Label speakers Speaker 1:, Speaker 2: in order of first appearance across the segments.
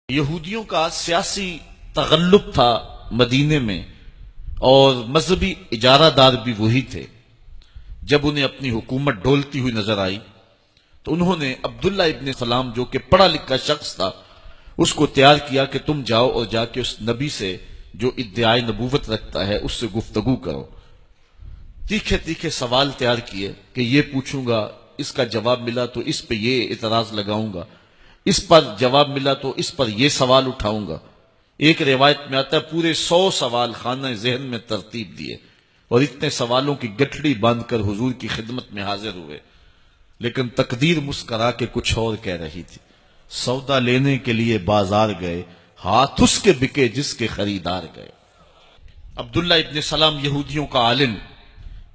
Speaker 1: یہودیوں کا سیاسی تغلب تھا مدینے میں، اور مذہبی اجارہ دار بھی وہی تھے۔ جب انہیں اپنی حکومت ڈولتی ہوئی نظر آئی تو انہوں نے عبداللہ ابن سلام جو کہ پڑھا لکھا شخص تھا اس کو تیار کیا کہ تم جاؤ اور جا کے اس نبی سے جو ادعائے نبوت رکھتا ہے اس سے گفتگو کرو۔ تیکھے تیکھے سوال تیار کیے کہ یہ پوچھوں گا، اس کا جواب ملا تو اس پہ یہ اعتراض لگاؤں گا، اس پر جواب ملا تو اس پر یہ سوال اٹھاؤں گا۔ ایک روایت میں آتا ہے پورے 100 سوال خانہ ذہن میں ترتیب دیے اور اتنے سوالوں کی گٹھڑی باندھ کر حضور کی خدمت میں حاضر ہوئے، لیکن تقدیر مسکرا کے کچھ اور کہہ رہی تھی۔ سودا لینے کے لیے بازار گئے، ہاتھ اس کے بکے جس کے خریدار گئے۔ عبداللہ ابن سلام یہودیوں کا عالم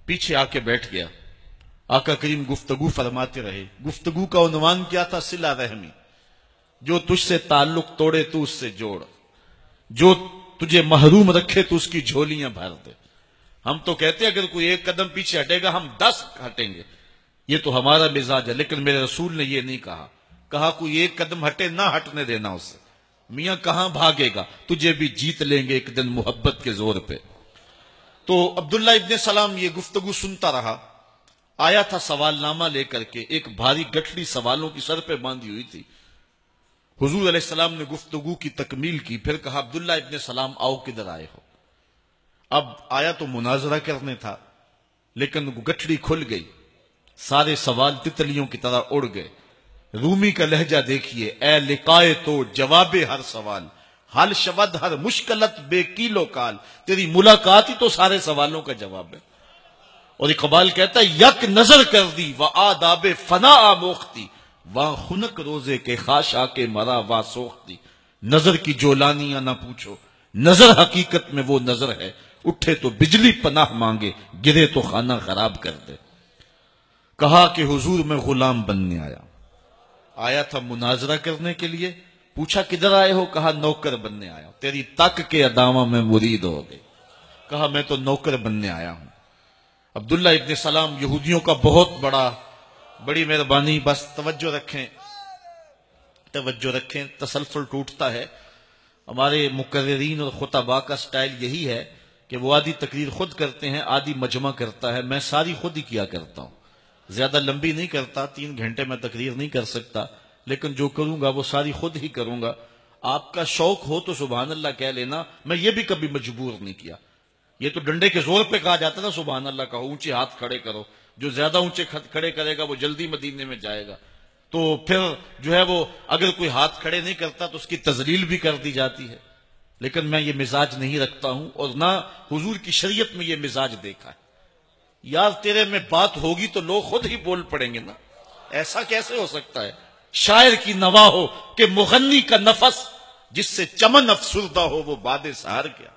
Speaker 1: پیچھے آ کے بیٹھ گیا۔ آقا کریم گفتگو فرماتے رہے۔ گفتگو کا عنوان کیا تھا؟ صلہ رحمی۔ جو تجھ سے تعلق توڑے تو اس سے جوڑ، جو تجھے محروم رکھے تو اس کی جھولیاں بھر دے۔ ہم تو کہتے ہیں اگر کوئی ایک قدم پیچھے ہٹے گا ہم 10 ہٹیں گے، یہ تو ہمارا مزاج ہے، لیکن میرے رسول نے یہ نہیں کہا۔ کہا کوئی ایک قدم ہٹے نہ ہٹنے دینا اسے۔ میاں کہاں بھاگے گا، تجھے بھی جیت لیں گے ایک دن محبت کے زور پہ۔ تو عبداللہ ابن سلام یہ گفتگو سنتا رہا۔ آیا تھا سوال نامہ لے کر کے، ایک بھاری گٹھڑی سوالوں کی سر پہ باندھی ہوئی تھی۔ حضور علیہ السلام نے گفتگو کی تکمیل کی، پھر کہا عبداللہ ابن سلام آؤ کدھر آئے ہو؟ اب آیا تو مناظرہ کرنے تھا، لیکن گٹھڑی کھل گئی، سارے سوال تتلیوں کی طرح اڑ گئے۔ رومی کا لہجہ دیکھیے، اے لقائے تو جواب ہر سوال، حل شود ہر مشکلت بے کیلو کال۔ تیری ملاقات ہی تو سارے سوالوں کا جواب ہے۔ اور اقبال کہتا ہے یک نظر کر دی و آداب فنا آموختی، واں خنک روزے کے خاش آ کے مرا وا سوختی۔ نظر کی جولانیاں نہ پوچھو، نظر حقیقت میں وہ نظر ہے، اٹھے تو بجلی پناہ مانگے، گرے تو خانہ خراب کر دے۔ کہا کہ حضور میں غلام بننے آیا تھا مناظرہ کرنے کے لیے۔ پوچھا کدھر آئے ہو؟ کہا نوکر بننے آیا۔ تیری تک کے ادامہ میں مرید ہو گئے۔ کہا میں تو نوکر بننے آیا ہوں۔ عبداللہ ابن سلام یہودیوں کا بڑی مہربانی، بس توجہ رکھیں، تسلسل ٹوٹتا ہے۔ ہمارے مقررین اور خطباء کا سٹائل یہی ہے کہ وہ آدھی تقریر خود کرتے ہیں، آدھی مجمع کرتا ہے۔ میں ساری خود ہی کیا کرتا ہوں، زیادہ لمبی نہیں کرتا، 3 گھنٹے میں تقریر نہیں کر سکتا، لیکن جو کروں گا وہ ساری خود ہی کروں گا۔ آپ کا شوق ہو تو سبحان اللہ کہہ لینا، میں یہ بھی کبھی مجبور نہیں کیا۔ یہ تو ڈنڈے کے زور پہ کہا جاتا نا سبحان اللہ کہو، اونچے ہاتھ کھڑے کرو، جو زیادہ اونچے کھڑے کرے گا وہ جلدی مدینے میں جائے گا۔ تو پھر جو ہے وہ اگر کوئی ہاتھ کھڑے نہیں کرتا تو اس کی تذلیل بھی کر دی جاتی ہے، لیکن میں یہ مزاج نہیں رکھتا ہوں، اور نہ حضور کی شریعت میں یہ مزاج دیکھا ہے۔ یار تیرے میں بات ہوگی تو لوگ خود ہی بول پڑیں گے نا، ایسا کیسے ہو سکتا ہے؟ شاعر کی نوا ہو کہ مغنی کا نفس، جس سے چمن افسردہ ہو وہ باد سحر کیا۔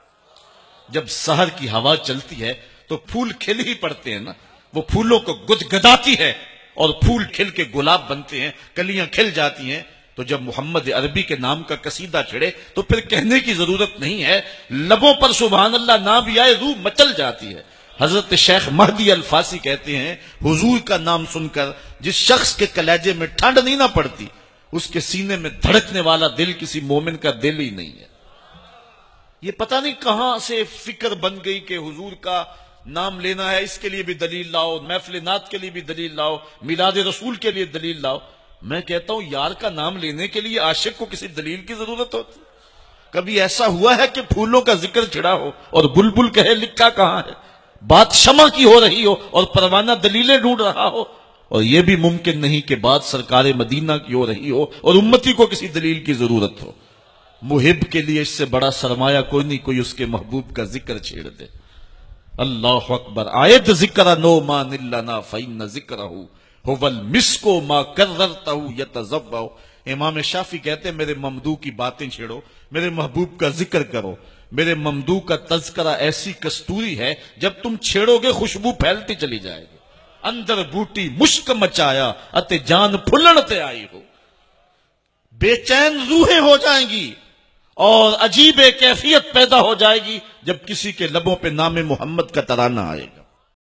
Speaker 1: جب سحر کی ہوا چلتی ہے تو پھول کھل ہی پڑتے ہیں نا، وہ پھولوں کو گدگداتی ہے اور پھول کھل کے گلاب بنتے ہیں، کلیاں کھل جاتی ہیں۔ تو جب محمد عربی کے نام کا قصیدہ چھڑے تو پھر کہنے کی ضرورت نہیں ہے، لبوں پر سبحان اللہ نہ بھی آئے روح مچل جاتی ہے۔ حضرت شیخ مہدی الفاسی کہتے ہیں حضور کا نام سن کر جس شخص کے کلیجے میں ٹھنڈ نہیں نہ پڑتی، اس کے سینے میں دھڑکنے والا دل کسی مومن کا دل ہی نہیں ہے۔ یہ پتہ نہیں کہاں سے فکر بن گئی کہ حضور کا نام لینا ہے، اس کے لیے بھی دلیل لاؤ، محفل نعت کے لیے بھی دلیل لاؤ، میلاد رسول کے لیے دلیل لاؤ۔ میں کہتا ہوں یار کا نام لینے کے لیے عاشق کو کسی دلیل کی ضرورت ہوتی؟ کبھی ایسا ہوا ہے کہ پھولوں کا ذکر چھڑا ہو اور بلبل کہے لکھا کہاں ہے؟ بات شمع کی ہو رہی ہو اور پروانہ دلیلیں ڈھونڈ رہا ہو، اور یہ بھی ممکن نہیں کہ بات سرکار مدینہ کی ہو رہی ہو اور امتی کو کسی دلیل کی ضرورت ہو۔ محب کے لیے اس سے بڑا سرمایہ کوئی نہیں، کوئی اس کے محبوب کا ذکر چھیڑ دے۔ اللہ اکبر۔ آیت ذکر نو ما نلنا فإن ذکرہ هو المسک ما کررتہ یتذوہ۔ امام شافعی کہتے ہیں میرے ممدوح کی باتیں چھیڑو، میرے محبوب کا ذکر کرو۔ میرے ممدوح کا تذکرہ ایسی کستوری ہے جب تم چھیڑو گے خوشبو پھیلتی چلی جائے گی۔ اندر بوٹی مشک مچایا اتے جان پھلڑتے آئی ہو۔ بے چین روحیں ہو جائیں گی اور عجیب کیفیت پیدا ہو جائے گی جب کسی کے لبوں پہ نام محمد کا ترانہ آئے گا۔